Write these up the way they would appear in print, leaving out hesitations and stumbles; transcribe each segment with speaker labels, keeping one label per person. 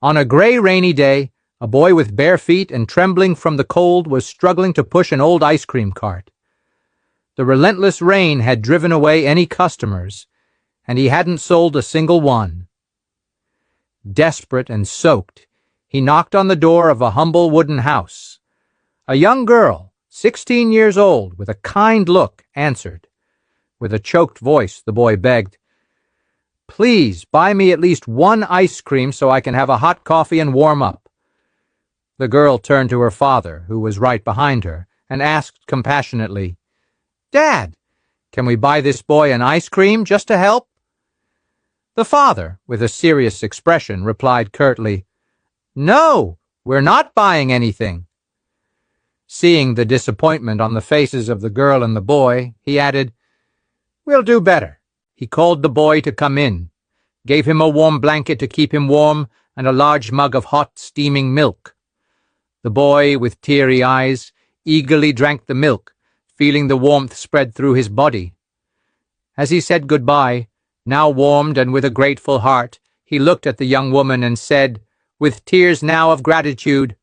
Speaker 1: On a gray, rainy day, a boy with bare feet and trembling from the cold was struggling to push an old ice cream cart. The relentless rain had driven away any customers, and he hadn't sold a single one. Desperate and soaked, he knocked on the door of a humble wooden house. A young girl, 16 years old, with a kind look, answered. With a choked voice, the boy begged, "Please buy me at least one ice cream so I can have a hot coffee and warm up." The girl turned to her father, who was right behind her, and asked compassionately, "Dad, can we buy this boy an ice cream just to help?" The father, with a serious expression, replied curtly, "No, we're not buying anything." Seeing the disappointment on the faces of the girl and the boy, he added, "We'll do better." He called the boy to come in, gave him a warm blanket to keep him warm and a large mug of hot, steaming milk. The boy, with teary eyes, eagerly drank the milk, feeling the warmth spread through his body. As he said goodbye, now warmed and with a grateful heart, he looked at the young woman and said, with tears now of gratitude,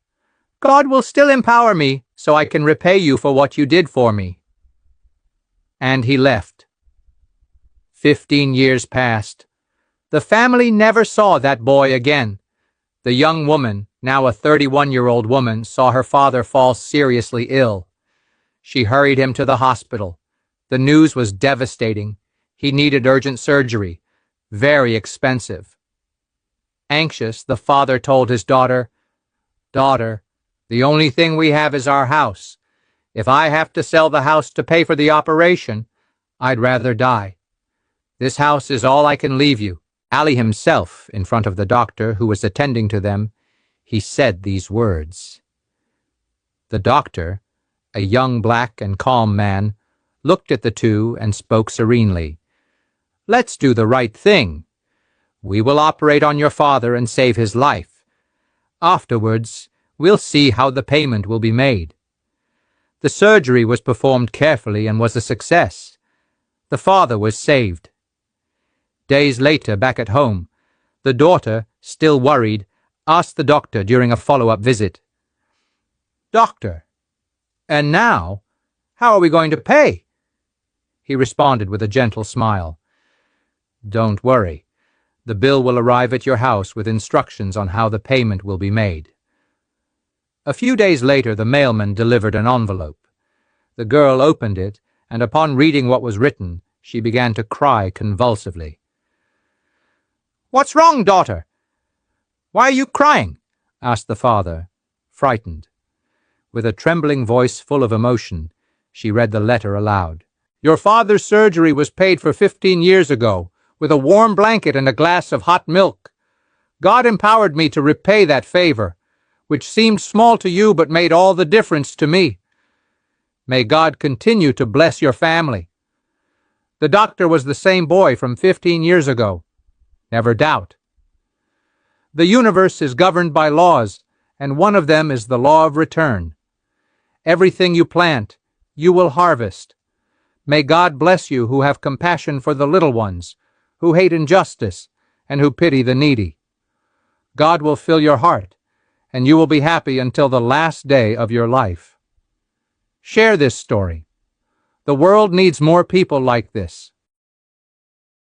Speaker 1: "God will still empower me so I can repay you for what you did for me." And he left. 15 years passed. The family never saw that boy again. The young woman, now a 31-year-old woman, saw her father fall seriously ill. She hurried him to the hospital. The news was devastating. He needed urgent surgery, very expensive. Anxious, the father told his daughter, "Daughter, the only thing we have is our house. If I have to sell the house to pay for the operation, I'd rather die. This house is all I can leave you." Ali himself, in front of the doctor who was attending to them, he said these words. The doctor, a young black and calm man, looked at the two and spoke serenely. "Let's do the right thing. We will operate on your father and save his life. Afterwards, we'll see how the payment will be made." The surgery was performed carefully and was a success. The father was saved. Days later, back at home, the daughter, still worried, asked the doctor during a follow-up visit, "Doctor, and now, how are we going to pay?" He responded with a gentle smile, "Don't worry. The bill will arrive at your house with instructions on how the payment will be made." A few days later, the mailman delivered an envelope. The girl opened it, and upon reading what was written, she began to cry convulsively. "What's wrong, daughter? Why are you crying?" asked the father, frightened. With a trembling voice full of emotion, she read the letter aloud. "Your father's surgery was paid for 15 years ago, with a warm blanket and a glass of hot milk. God empowered me to repay that favor, which seemed small to you but made all the difference to me. May God continue to bless your family. The doctor was the same boy from 15 years ago. Never doubt. The universe is governed by laws, and one of them is the law of return. Everything you plant, you will harvest. May God bless you who have compassion for the little ones, who hate injustice, and who pity the needy. God will fill your heart, and you will be happy until the last day of your life." Share this story. The world needs more people like this.